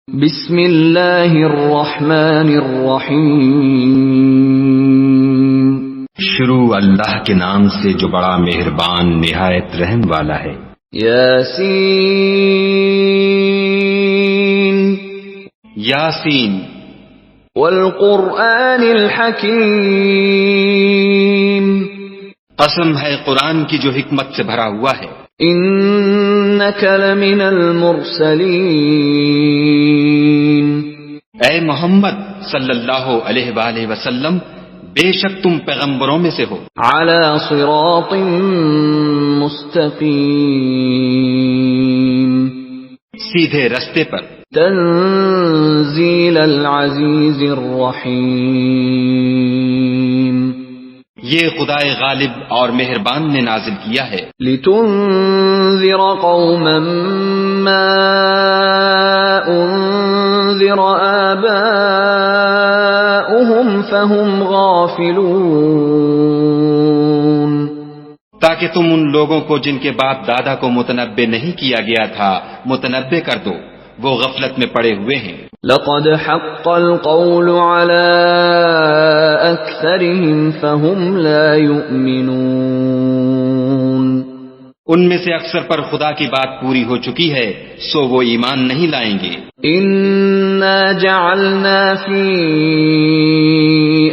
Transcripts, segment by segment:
بسم اللہ الرحمن الرحیم شروع اللہ کے نام سے جو بڑا مہربان نہایت رحم والا ہے۔ یاسین یاسین والقرآن الحکیم قسم ہے قرآن کی جو حکمت سے بھرا ہوا ہے۔ انک لمن المرسلین اے محمد صلی اللہ علیہ وآلہ وسلم بے شک تم پیغمبروں میں سے ہو۔ علی صراط مستقیم سیدھے رستے پر۔ تنزیل العزیز الرحیم یہ خدائے غالب اور مہربان نے نازل کیا ہے۔ لتنذر قوما ما انذر آباؤهم فهم غافلون، تاکہ تم ان لوگوں کو جن کے باپ دادا کو متنبع نہیں کیا گیا تھا متنبع کر دو، وہ غفلت میں پڑے ہوئے ہیں۔ لقد حق القول على أكثرهم فهم لا يؤمنون، ان میں سے اکثر پر خدا کی بات پوری ہو چکی ہے سو وہ ایمان نہیں لائیں گے۔ انا جعلنا في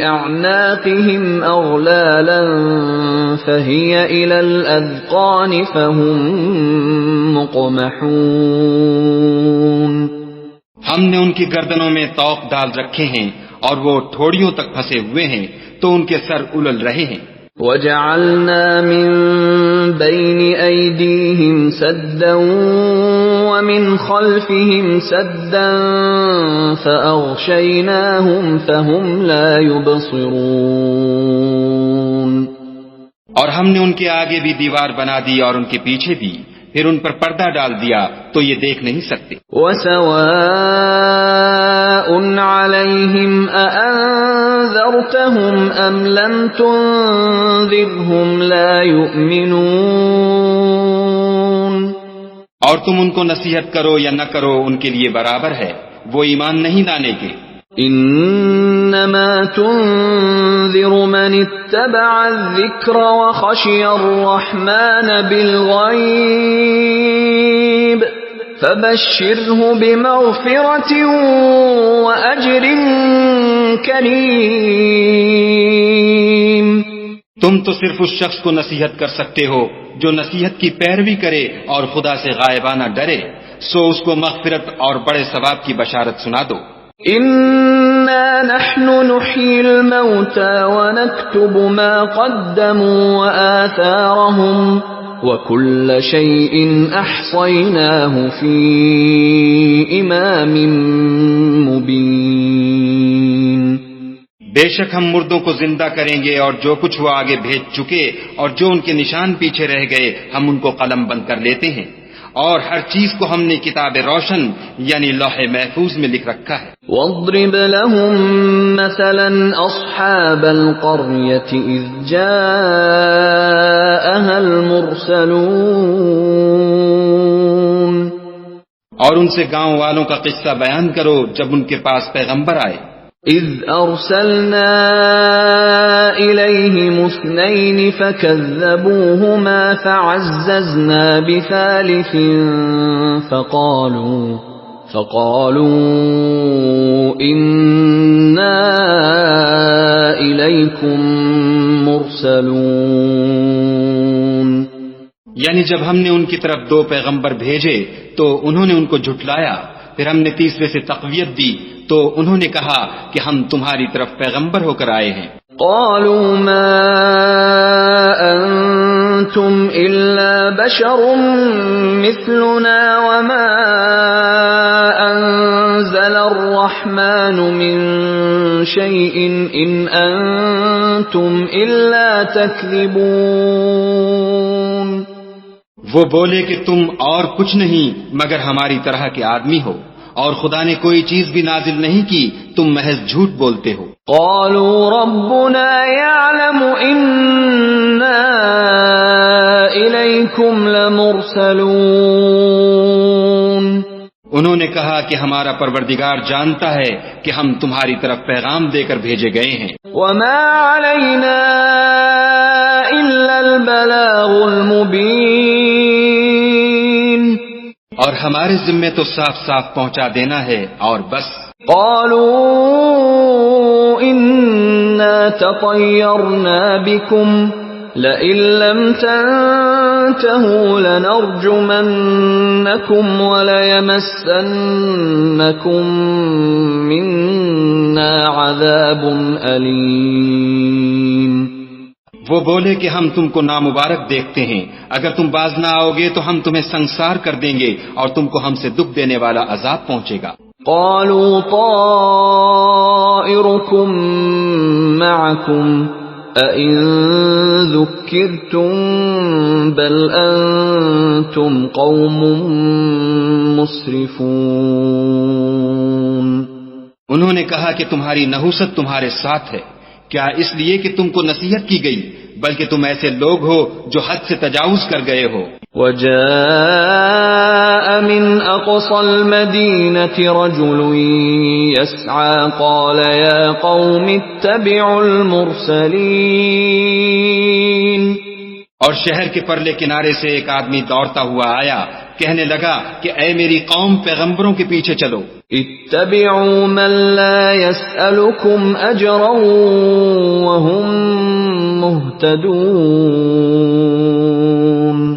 اعناقهم اغلالا فهي الى الاذقان فهم مقمحون، ہم نے ان کی گردنوں میں طوق ڈال رکھے ہیں اور وہ ٹھوڑیوں تک پھنسے ہوئے ہیں تو ان کے سر الل رہے ہیں۔ وجعلنا من بين أيديهم سدا ومن خلفهم سدا فأغشيناهم فهم لا يبصرون، اور ہم نے ان کے آگے بھی دیوار بنا دی اور ان کے پیچھے بھی، پھر ان پر پردہ ڈال دیا تو یہ دیکھ نہیں سکتے۔ وسواء عليهم أأنذرتهم أم لم تنذرهم لا يؤمنون، اور تم ان کو نصیحت کرو یا نہ کرو ان کے لیے برابر ہے، وہ ایمان نہیں لانے کے۔ انما تنذر من اتبع الذکر وخشی الرحمن بالغیب فبشره بمغفرة واجر کریم، تم تو صرف اس شخص کو نصیحت کر سکتے ہو جو نصیحت کی پیروی کرے اور خدا سے غائبانہ ڈرے، سو اس کو مغفرت اور بڑے ثواب کی بشارت سنا دو۔ انا نحن نحيي الموتى ونكتب ما قدموا وآثارهم وكل شيء احصيناه في امام مبين، بے شک ہم مردوں کو زندہ کریں گے اور جو کچھ وہ آگے بھیج چکے اور جو ان کے نشان پیچھے رہ گئے ہم ان کو قلم بند کر لیتے ہیں، اور ہر چیز کو ہم نے کتاب روشن یعنی لوح محفوظ میں لکھ رکھا ہے۔ واضرب لهم مثلا اصحاب القرية اذ جاءها المرسلون، اور ان سے گاؤں والوں کا قصہ بیان کرو جب ان کے پاس پیغمبر آئے۔ اذ ارسلنا الیہم اثنین فکذبوہما فعززنا بثالث فقالوا انا الیکم مرسلون، یعنی جب ہم نے ان کی طرف دو پیغمبر بھیجے تو انہوں نے ان کو جھٹلایا، پھر ہم نے تیسرے سے تقویت دی تو انہوں نے کہا کہ ہم تمہاری طرف پیغمبر ہو کر آئے ہیں۔ قالوا ما انتم الا بشر مثلنا وما انزل الرحمن من شيء ان انتم الا تكذبون، وہ بولے کہ تم اور کچھ نہیں مگر ہماری طرح کے آدمی ہو، اور خدا نے کوئی چیز بھی نازل نہیں کی، تم محض جھوٹ بولتے ہو۔ قالوا ربنا يعلم إنا إليكم لمرسلون، انہوں نے کہا کہ ہمارا پروردگار جانتا ہے کہ ہم تمہاری طرف پیغام دے کر بھیجے گئے ہیں، وما علینا الا البلاغ المبین، اور ہمارے ذمے تو صاف صاف پہنچا دینا ہے اور بس۔ قالوا انا تطیرنا بکم لئن لم تنتهوا لنرجمنكم وليمسنكم منا عذاب أليم۔ وہ بولے کہ ہم تم کو نامبارک دیکھتے ہیں، اگر تم باز نہ آؤ گے تو ہم تمہیں سنسار کر دیں گے اور تم کو ہم سے دکھ دینے والا عذاب پہنچے گا۔ قالوا طائركم معكم أَإِن ذُكِّرْتُم بَلْ أَنتُمْ قَوْمٌ مُسْرِفُونَ۔ انہوں نے کہا کہ تمہاری نحوست تمہارے ساتھ ہے، کیا اس لیے کہ تم کو نصیحت کی گئی، بلکہ تم ایسے لوگ ہو جو حد سے تجاوز کر گئے ہو۔ وَجَاءَ مِنْ أَقْصَى الْمَدِينَةِ رَجُلٌ يَسْعَى قَالَ يَا قَوْمِ اتَّبِعُوا الْمُرْسَلِينَ۔ اور شہر کے پرلے کنارے سے ایک آدمی دوڑتا ہوا آیا، کہنے لگا کہ اے میری قوم، پیغمبروں کے پیچھے چلو۔ اتبعوا من لا يسألكم أجرا وهم مهتدون۔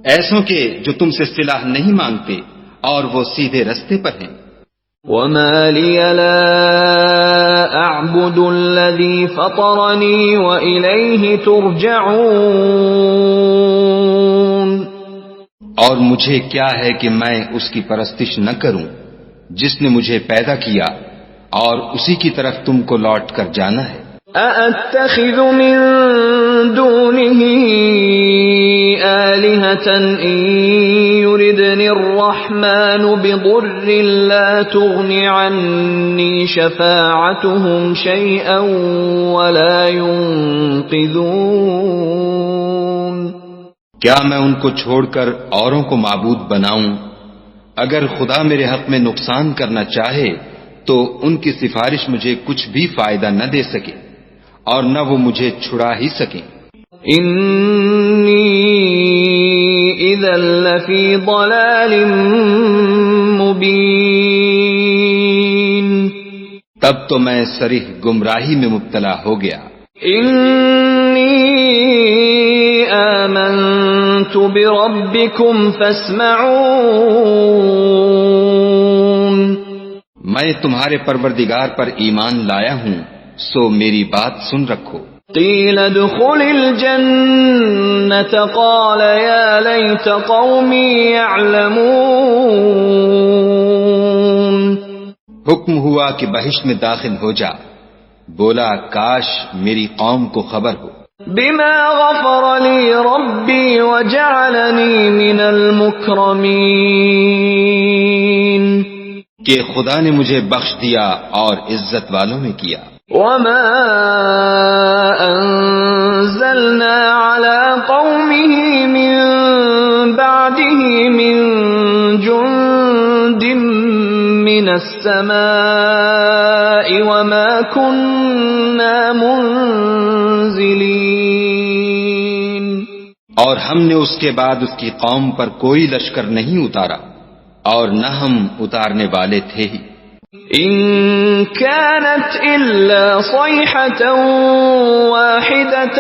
ایسوں کے جو تم سے صلہ نہیں مانگتے اور وہ سیدھے رستے پر ہیں۔ وما لي لا أعبد الذي فطرني وإليه ترجعون۔ اور مجھے کیا ہے کہ میں اس کی پرستش نہ کروں جس نے مجھے پیدا کیا اور اسی کی طرف تم کو لوٹ کر جانا ہے۔ أَأَتَّخِذُ مِن دُونِهِ آلِهَةً إِن يُرِدْنِ الرَّحْمَنُ بِضُرٍّ لَّا تُغْنِ عَنِّي شَفَاعَتُهُمْ شَيْئًا وَلَا يُنقِذُونَ۔ کیا میں ان کو چھوڑ کر اوروں کو معبود بناؤں؟ اگر خدا میرے حق میں نقصان کرنا چاہے تو ان کی سفارش مجھے کچھ بھی فائدہ نہ دے سکے اور نہ وہ مجھے چھڑا ہی سکیں۔ انی اذا لفی ضلال مبین۔ تب تو میں صریح گمراہی میں مبتلا ہو گیا۔ انی آمنت بربکم فاسمعون۔ میں تمہارے پروردگار پر ایمان لایا ہوں، سو میری بات سن رکھو۔ قیل ادخل الجنة قال یا لیت قومی یعلمون۔ حکم ہوا کہ بہشت میں داخل ہو جا، بولا کاش میری قوم کو خبر ہو۔ بما غفر لی ربی وجعلنی من المکرمین۔ کہ خدا نے مجھے بخش دیا اور عزت والوں میں کیا۔ وما انزلنا على قومه من بعده من جند من السماء وما كنا منزلين۔ اور ہم نے اس کے بعد اس کی قوم پر کوئی لشکر نہیں اتارا اور نہ ہم اتارنے والے تھے ہی۔ ان كانت الا صيحة واحدة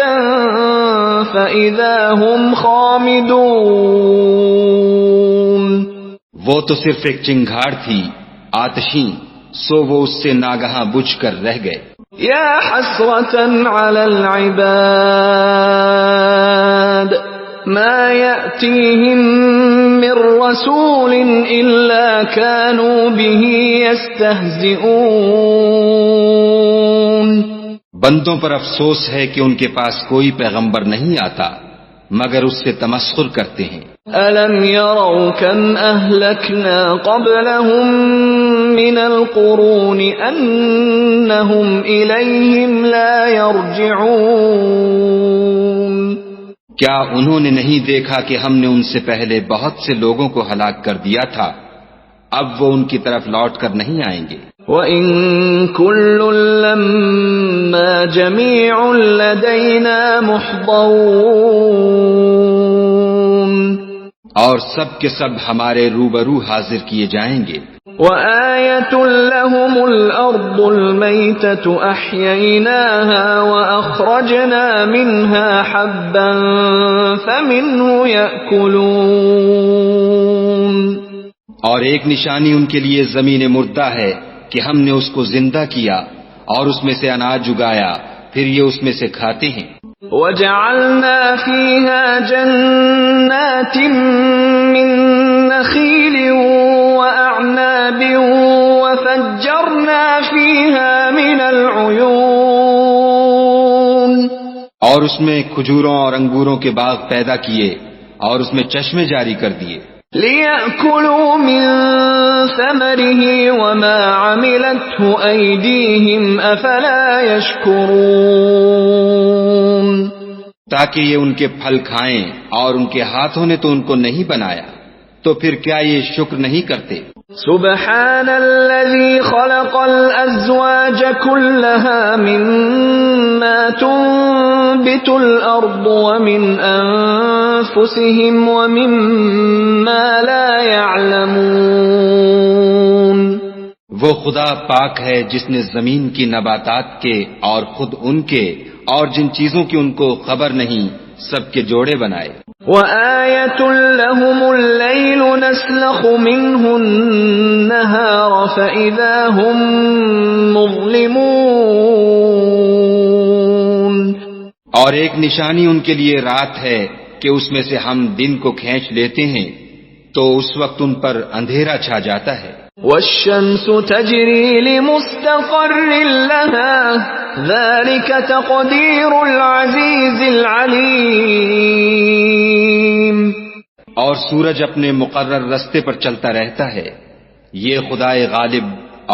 فاذا هم خامدون۔ وہ تو صرف ایک چنگھاڑ تھی آتشیں، سو وہ اس سے ناگہاں بجھ کر رہ گئے۔ یا حسرة على العباد ما يأتيهم من رسول إلا كانوا به يستهزئون۔ بندوں پر افسوس ہے کہ ان کے پاس کوئی پیغمبر نہیں آتا مگر اس سے تمسخر کرتے ہیں۔ أَلَمْ يَرَوْا كَمْ أَهْلَكْنَا قَبْلَهُمْ مِنَ الْقُرُونِ أَنَّهُمْ إِلَيْهِمْ لَا يَرْجِعُونَ۔ کیا انہوں نے نہیں دیکھا کہ ہم نے ان سے پہلے بہت سے لوگوں کو ہلاک کر دیا تھا، اب وہ ان کی طرف لوٹ کر نہیں آئیں گے۔ وَإِن كُلٌّ لَّمَّا جَمِيعٌ لَّدَيْنَا مُحْضَرُونَ، اور سب کے سب ہمارے روبرو حاضر کیے جائیں گے۔ وَآيَةٌ لَّهُمُ الْأَرْضُ الْمَيْتَةُ أَحْيَيْنَاهَا وَأَخْرَجْنَا مِنْهَا حَبًّا فَمِنْهُ يَأْكُلُونَ، اور ایک نشانی ان کے لیے زمین مردہ ہے کہ ہم نے اس کو زندہ کیا اور اس میں سے اناج اگایا، پھر یہ اس میں سے کھاتے ہیں۔ وَجَعَلْنَا فِيهَا جَنَّاتٍ مِّن نَّخِيلٍ وَأَعْنَابٍ وَفَجَّرْنَا فِيهَا مِنَ الْعُيُونِ، اور اس میں کھجوروں اور انگوروں کے باغ پیدا کیے اور اس میں چشمے جاری کر دیے، لِيَأْكُلُوا مِن ثَمَرِهِ وَمَا عَمِلَتْهُ أَيْدِيهِمْ أَفَلَا يَشْكُرُونَ، تاکہ یہ ان کے پھل کھائیں، اور ان کے ہاتھوں نے تو ان کو نہیں بنایا، تو پھر کیا یہ شکر نہیں کرتے؟ سبحان الذي خلق الأزواج كلها مما تنبت الأرض ومن أنفسهم ومما لا يعلمون، وہ خدا پاک ہے جس نے زمین کی نباتات کے اور خود ان کے اور جن چیزوں کی ان کو خبر نہیں سب کے جوڑے بنائے۔ وَآيَةٌ لَّهُمُ اللَّيْلُ نَسْلَخُ مِنْهُ النَّهَارَ فَإِذَا هُمْ مُظْلِمُونَ، اور ایک نشانی ان کے لیے رات ہے کہ اس میں سے ہم دن کو کھینچ لیتے ہیں تو اس وقت ان پر اندھیرا چھا جاتا ہے۔ وَالشَّمْسُ تَجْرِي لِمُسْتَقَرٍّ لَّهَا ذَلِكَ تَقْدِيرُ الْعَزِيزِ الْعَلِيمِ، اور سورج اپنے مقرر رستے پر چلتا رہتا ہے، یہ خدائے غالب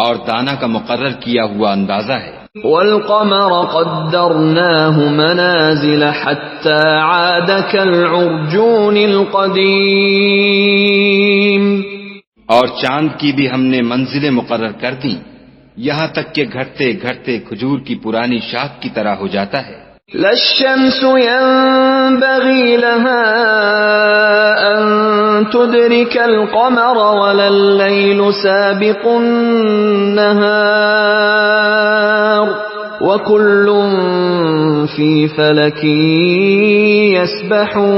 اور دانا کا مقرر کیا ہوا اندازہ ہے۔ وَالْقَمَرَ قَدَّرْنَاهُ مَنَازِلَ حَتَّى عَادَ كَالْعُرْجُونِ الْقَدِيمِ، اور چاند کی بھی ہم نے منزلیں مقرر کر دیں، یہاں تک کہ گھٹتے گھٹتے کھجور کی پرانی شاخ کی طرح ہو جاتا ہے۔ لَا الشَّمْسُ يَنبَغِي لَهَا أَن تُدْرِكَ الْقَمَرَ وَلَا اللَّيْلُ سَابِقُ النَّهَارِ وَكُلٌّ فِي فَلَكٍ يَسْبَحُونَ،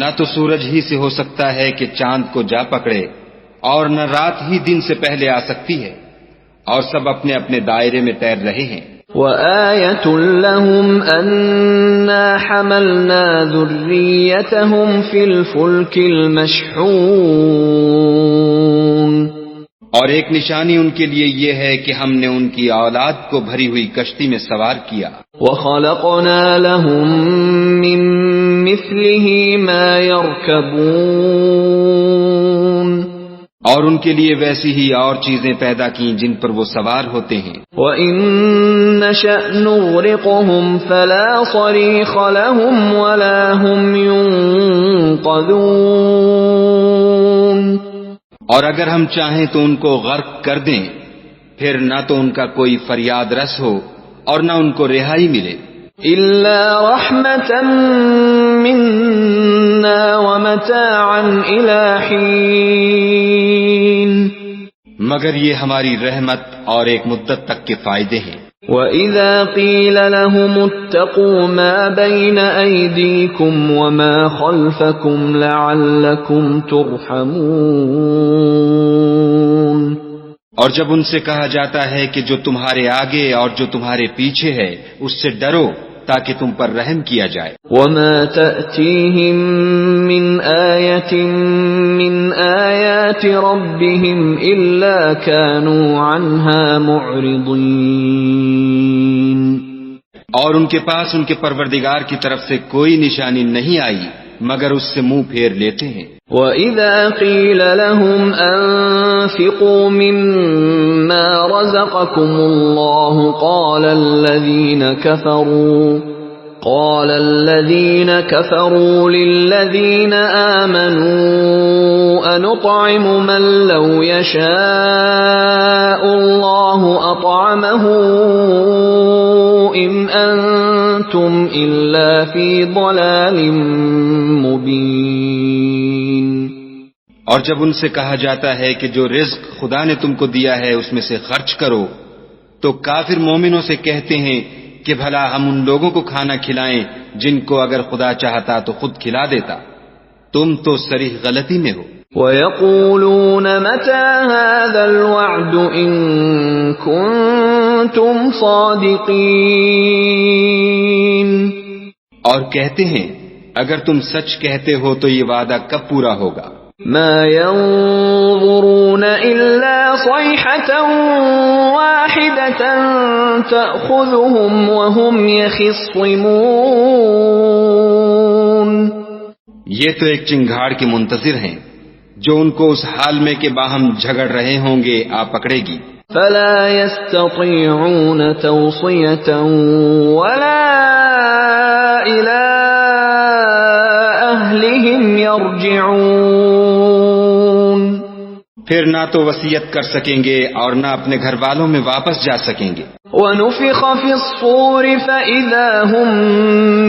نہ تو سورج ہی سے ہو سکتا ہے کہ چاند کو جا پکڑے، اور نہ رات ہی دن سے پہلے آ سکتی ہے، اور سب اپنے اپنے دائرے میں تیر رہے ہیں۔ وَآيَةٌ لَّهُمْ أَنَّا حَمَلْنَا ذُرِّيَّتَهُمْ فِي الْفُلْكِ الْمَشْحُونِ، اور ایک نشانی ان کے لیے یہ ہے کہ ہم نے ان کی اولاد کو بھری ہوئی کشتی میں سوار کیا۔ وَخَلَقْنَا لَهُم مِّن مِّثْلِهِ مَا يَرْكَبُونَ، اور ان کے لیے ویسی ہی اور چیزیں پیدا کیں جن پر وہ سوار ہوتے ہیں۔ وَإِن نَّشَأْ نُغْرِقْهُمْ فَلَا صَرِيخَ لَهُمْ وَلَا هُمْ يُنقَذُونَ، اور اگر ہم چاہیں تو ان کو غرق کر دیں، پھر نہ تو ان کا کوئی فریاد رس ہو اور نہ ان کو رہائی ملے۔ إِلَّا رَحْمَةً مِّنَّا وَمَتَاعًا إِلَىٰ حِينٍ، مگر یہ ہماری رحمت اور ایک مدت تک کے فائدے ہیں۔ وَإِذَا قِيلَ لَهُمُ اتَّقُوا مَا بَيْنَ أَيْدِيكُمْ وَمَا خَلْفَكُمْ لَعَلَّكُمْ تُرْحَمُونَ، اور جب ان سے کہا جاتا ہے کہ جو تمہارے آگے اور جو تمہارے پیچھے ہے اس سے ڈرو تاکہ تم پر رحم کیا جائے۔ وَمَا تَأْتِيهِم مِّنْ آيَةٍ مِّنْ آيَاتِ رَبِّهِمْ إِلَّا كَانُوا عَنْهَا مُعْرِضِينَ، اور ان کے پاس ان کے پروردگار کی طرف سے کوئی نشانی نہیں آئی مگر اس سے منہ پھیر لیتے ہیں۔ وَإِذَا قِيلَ لَهُمْ أَنفِقُوا مِمَّا رَزَقَكُمُ اللَّهُ قال الذين كفروا للذين آمنوا أنطعم من لو يشاء الله أطعمه إن أنتم إلا في ضلال مبين. اور جب ان سے کہا جاتا ہے کہ جو رزق خدا نے تم کو دیا ہے اس میں سے خرچ کرو، تو کافر مومنوں سے کہتے ہیں کہ بھلا ہم ان لوگوں کو کھانا کھلائیں جن کو اگر خدا چاہتا تو خود کھلا دیتا. تم تو صریح غلطی میں ہو. وَيَقُولُونَ مَتَى هَذَا الْوَعْدُ إِن كُنتُمْ صَادِقِينَ. اور کہتے ہیں اگر تم سچ کہتے ہو تو یہ وعدہ کب پورا ہوگا؟ ما ينظرون إلا صيحة واحدة تأخذهم وهم يخصمون. یہ تو ایک چنگھاڑ کے منتظر ہیں جو ان کو اس حال میں کہ باہم جھگڑ رہے ہوں گے آ پکڑے گی. فلا يستطيعون توصية ولا إلى أهلهم يرجعون. پھر نہ تو وصیت کر سکیں گے اور نہ اپنے گھر والوں میں واپس جا سکیں گے. وَنُفِخَ فِي الصُّورِ فَإِذَا هُم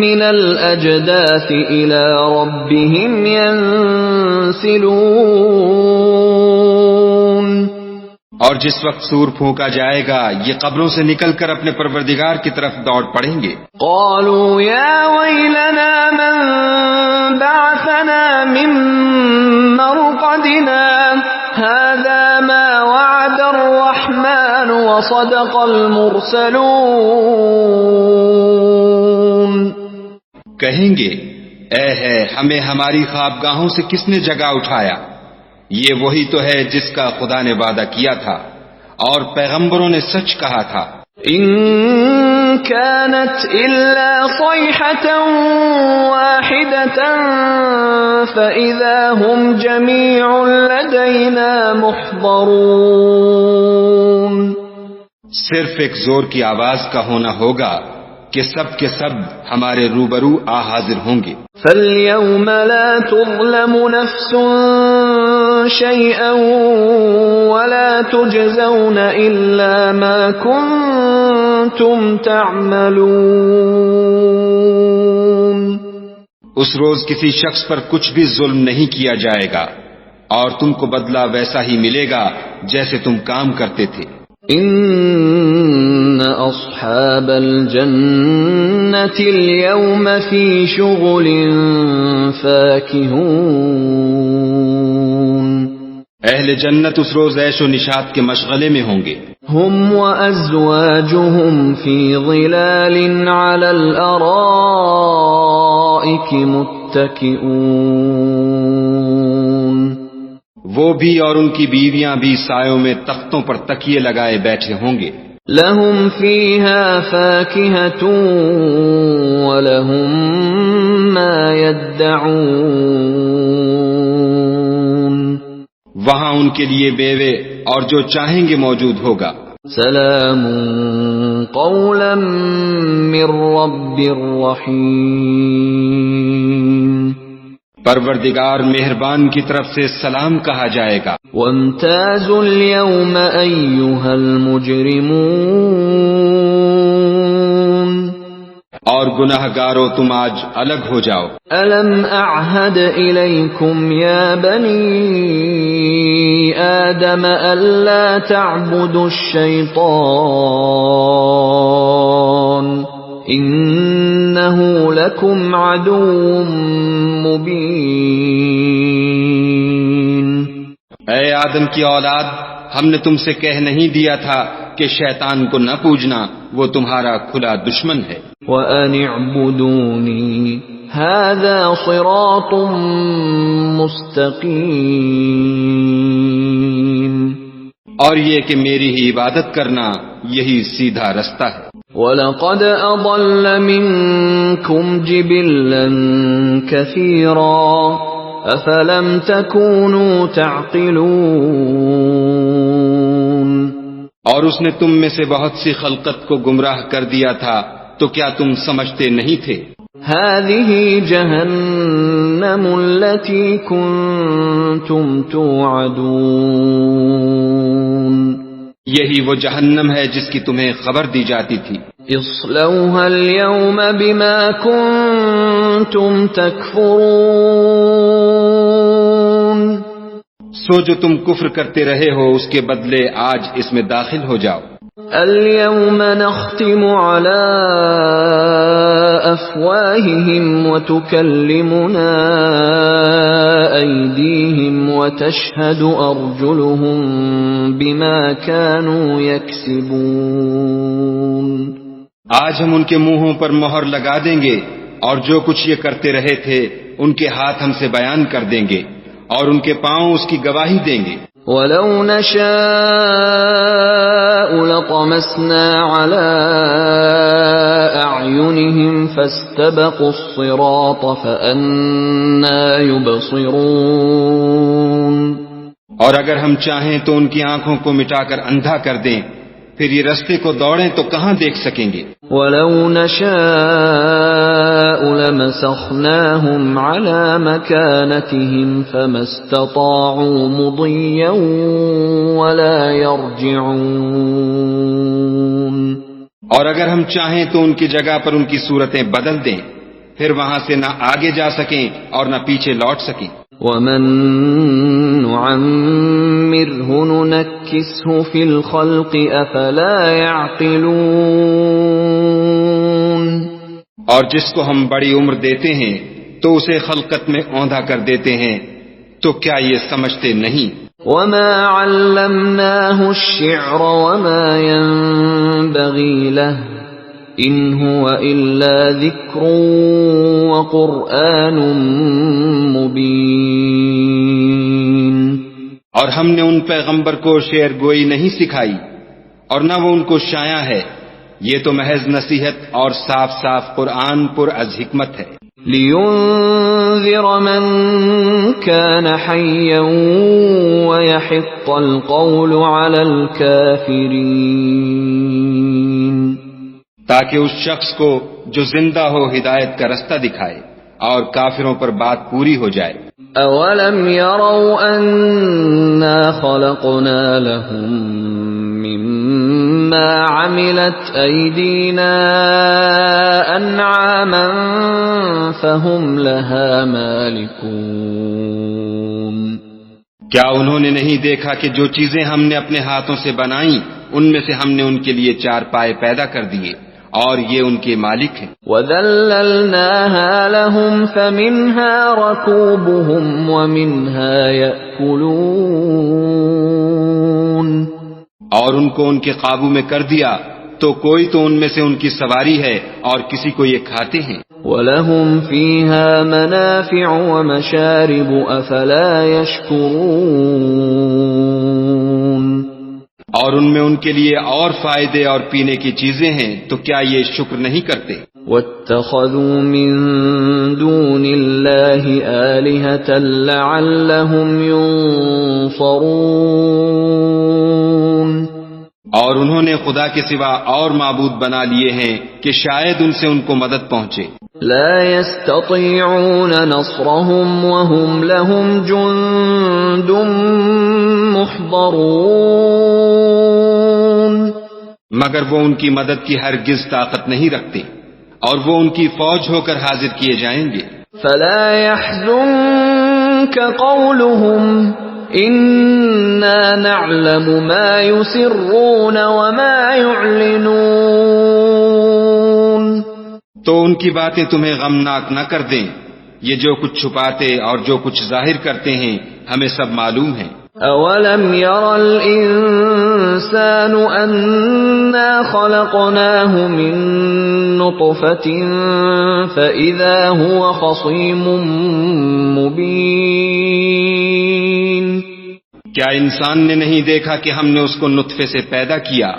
مِّنَ الْأَجْدَاثِ إِلَى رَبِّهِمْ يَنسِلُونَ. اور جس وقت سور پھونکا جائے گا یہ قبروں سے نکل کر اپنے پروردگار کی طرف دوڑ پڑیں گے. قالوا يا ويلنا من بعثنا من مرقدنا هذا ما وعد الرحمن وصدق المرسلون. کہیں گے اے ہے ہمیں ہماری خوابگاہوں سے کس نے جگا اٹھایا، یہ وہی تو ہے جس کا خدا نے وعدہ کیا تھا اور پیغمبروں نے سچ کہا تھا. ان كانت الا صيحة واحدة فاذا هم جميع لدينا محضرون. صرف ایک زور کی آواز کا ہونا ہوگا کہ سب کے سب ہمارے روبرو آ حاضر ہوں گے. فَالْيَوْمَ لَا تُظْلَمُ نَفْسٌ شَيْئًا وَلَا تُجْزَوْنَ إِلَّا مَا كُنتُمْ تَعْمَلُونَ. اس روز کسی شخص پر کچھ بھی ظلم نہیں کیا جائے گا اور تم کو بدلہ ویسا ہی ملے گا جیسے تم کام کرتے تھے. ان اصحاب الجنة اليوم في شغل فاكهون. اہل جنت اس روز عیش و نشاط کے مشغلے میں ہوں گے. هم وازواجهم في ظلال على الارائك متكئون. وہ بھی اور ان کی بیویاں بھی سایوں میں تختوں پر تکیے لگائے بیٹھے ہوں گے. لهم فيها فاكهة ولهم ما يدعون. وہاں ان کے لیے بیوے اور جو چاہیں گے موجود ہوگا. سلام قولا من رب رحیم. پروردگار مہربان کی طرف سے سلام کہا جائے گا. وامتازوا اليوم أيها المجرمون. اور گناہگارو تم آج الگ ہو جاؤ. ألم أعهد إليكم يا بني آدم ألا تعبدوا الشيطان إنه لكم عدو مبين. اے آدم کی اولاد، ہم نے تم سے کہہ نہیں دیا تھا کہ شیطان کو نہ پوجنا، وہ تمہارا کھلا دشمن ہے. وَأَنِ اعْبُدُونِي هَذَا صِرَاطٌ مُسْتَقِيمٌ. اور یہ کہ میری ہی عبادت کرنا یہی سیدھا رستہ ہے. وَلَقَدْ أَضَلَّ مِنكُمْ جِبِلًّا كَثِيرًا أَفَلَمْ تَكُونُوا تَعْقِلُونَ. اور اس نے تم میں سے بہت سی خلقت کو گمراہ کر دیا تھا، تو کیا تم سمجھتے نہیں تھے؟ هذه جهنم التي كنتم توعدون یہی وہ جہنم ہے جس کی تمہیں خبر دی جاتی تھی. اصلوها اليوم بما كنتم تكفرون سو جو تم کفر کرتے رہے ہو اس کے بدلے آج اس میں داخل ہو جاؤ. اليوم نختم على أفواههم وتكلمنا أيديهم وتشهد أرجلهم بما كانوا يكسبون. آج ہم ان کے منہوں پر مہر لگا دیں گے اور جو کچھ یہ کرتے رہے تھے ان کے ہاتھ ہم سے بیان کر دیں گے اور ان کے پاؤں اس کی گواہی دیں گے. وَلَوْ نَشَاءُ لَطَمَسْنَا عَلَىٰ أَعْيُنِهِمْ فَاسْتَبَقُوا الصِّرَاطَ فَأَنَّىٰ يُبْصِرُونَ. اور اگر ہم چاہیں تو ان کی آنکھوں کو مٹا کر اندھا کر دیں پھر یہ رستے کو دوڑیں تو کہاں دیکھ سکیں گے. وَلَوْ نَشَاءُ لَمَسَخْنَاهُمْ عَلَىٰ مَكَانَتِهِمْ فَمَا اسْتَطَاعُوا مُضِيًّا وَلَا يَرْجِعُونَ. اور اگر ہم چاہیں تو ان کی جگہ پر ان کی صورتیں بدل دیں پھر وہاں سے نہ آگے جا سکیں اور نہ پیچھے لوٹ سکیں. وَمَن نُعَمِّرْهُ نُنَكِّسْهُ فِي الْخَلْقِ أَفَلَا يَعْقِلُونَ. اور جس کو ہم بڑی عمر دیتے ہیں تو اسے خلقت میں اوندھا کر دیتے ہیں تو کیا یہ سمجھتے نہیں؟ وَمَا عَلَّمْنَاهُ الشِّعْرَ وَمَا يَنبَغِي لَهُ إِنْ هُوَ إِلَّا ذِكْرٌ وَقُرْآنٌ مُبِينٌ. اور ہم نے ان پیغمبر کو شعر گوئی نہیں سکھائی اور نہ وہ ان کو شایع ہے، یہ تو محض نصیحت اور صاف صاف قرآن پر از حکمت ہے. لِيُنذِرَ مَن كَانَ حَيًّا وَيَحِقَّ الْقَوْلُ عَلَى الْكَافِرِينَ. تاکہ اس شخص کو جو زندہ ہو ہدایت کا رستہ دکھائے اور کافروں پر بات پوری ہو جائے. أَوَلَمْ يَرَوْا أَنَّا خَلَقْنَا لَهُم مِّمَّا عَمِلَتْ أَيْدِينَا أَنْعَامًا فَهُمْ لَهَا مَالِكُونَ. کیا انہوں نے نہیں دیکھا کہ جو چیزیں ہم نے اپنے ہاتھوں سے بنائیں ان میں سے ہم نے ان کے لیے چار پائے پیدا کر دیے اور یہ ان کے مالک ہیں. وَذَلَّلْنَاهَا لَهُمْ فَمِنْهَا رَكُوبُهُمْ وَمِنْهَا يَأْكُلُونَ. اور ان کو ان کے قابو میں کر دیا تو کوئی تو ان میں سے ان کی سواری ہے اور کسی کو یہ کھاتے ہیں. وَلَهُمْ فِيهَا مَنَافِعُ وَمَشَارِبُ أَفَلَا يَشْكُرُونَ. اور ان میں ان کے لیے اور فائدے اور پینے کی چیزیں ہیں تو کیا یہ شکر نہیں کرتے؟ وَاتَّخَذُوا مِن دُونِ اللَّهِ آلِهَةً لَعَلَّهُمْ يُنصَرُونَ. اور انہوں نے خدا کے سوا اور معبود بنا لیے ہیں کہ شاید ان سے ان کو مدد پہنچے. لا يستطيعون نصرهم وهم لهم جند محضرون. مگر وہ ان کی مدد کی ہرگز طاقت نہیں رکھتے اور وہ ان کی فوج ہو کر حاضر کیے جائیں گے. فلا يحزنك قولهم إنا نعلم ما يسرون وما يعلنون. تو ان کی باتیں تمہیں غمناک نہ کر دیں، یہ جو کچھ چھپاتے اور جو کچھ ظاہر کرتے ہیں ہمیں سب معلوم ہے. أَوَلَمْ يَرَ الْإِنسَانُ أَنَّا خَلَقْنَاهُ مِن نُّطْفَةٍ فَإِذَا هُوَ خَصِيمٌ مُّبِينٌ. کیا انسان نے نہیں دیکھا کہ ہم نے اس کو نطفے سے پیدا کیا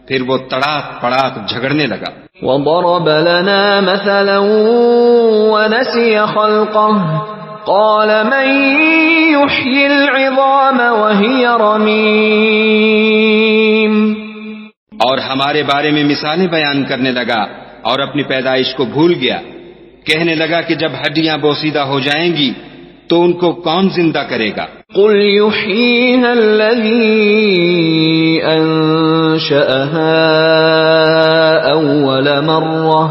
پھر وہ تڑاک پڑاک جھگڑنے لگا. وَضَرَبَ لَنَا مَثَلًا وَنَسِيَ خَلْقَهُ قَالَ مَن يُحْيِي الْعِظَامَ وَهِيَ رَمِيمٌ. اور ہمارے بارے میں مثالیں بیان کرنے لگا اور اپنی پیدائش کو بھول گیا. کہنے لگا کہ جب ہڈیاں بوسیدہ ہو جائیں گی تو ان کو کون زندہ کرے گا؟ قل يحييها الذي أنشأها أول مرة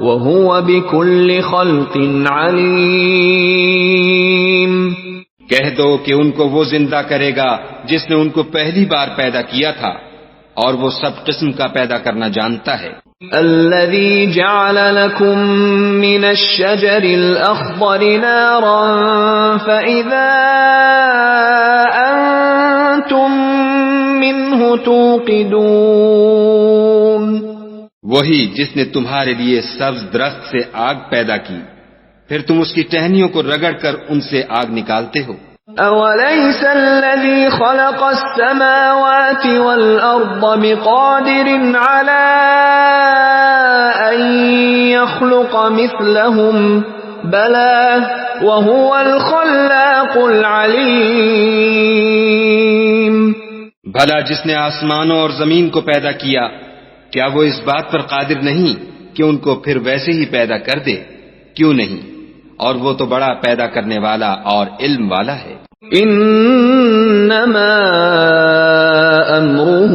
وهو بكل خلق عليم. کہہ دو کہ ان کو وہ زندہ کرے گا جس نے ان کو پہلی بار پیدا کیا تھا اور وہ سب قسم کا پیدا کرنا جانتا ہے. الذي جعل لكم من الشجر الأخضر نارا فإذا أنتم منه توقدون. وہی جس نے تمہارے لیے سبز درخت سے آگ پیدا کی پھر تم اس کی ٹہنیوں کو رگڑ کر ان سے آگ نکالتے ہو. أوليس الذي خلق السماوات والأرض بقادر على أن يخلق مثلهم بلى وهو الخلاق العليم. بھلا جس نے آسمانوں اور زمین کو پیدا کیا کیا وہ اس بات پر قادر نہیں کہ ان کو پھر ویسے ہی پیدا کر دے؟ کیوں نہیں، اور وہ تو بڑا پیدا کرنے والا اور علم والا ہے. انما امره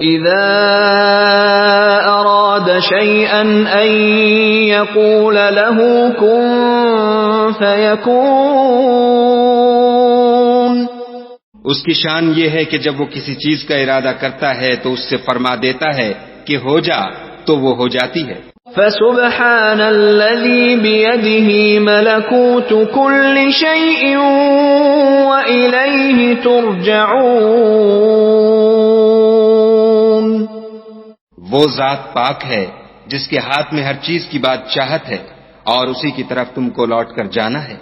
اذا اراد شيئا ان يقول له كن فيكون. اس کی شان یہ ہے کہ جب وہ کسی چیز کا ارادہ کرتا ہے تو اس سے فرما دیتا ہے کہ ہو جا تو وہ ہو جاتی ہے. فسبحان الذي بيده ملكوت كل شيء وإليه ترجعون. وہ ذات پاک ہے جس کے ہاتھ میں ہر چیز کی بادشاہت ہے اور اسی کی طرف تم کو لوٹ کر جانا ہے.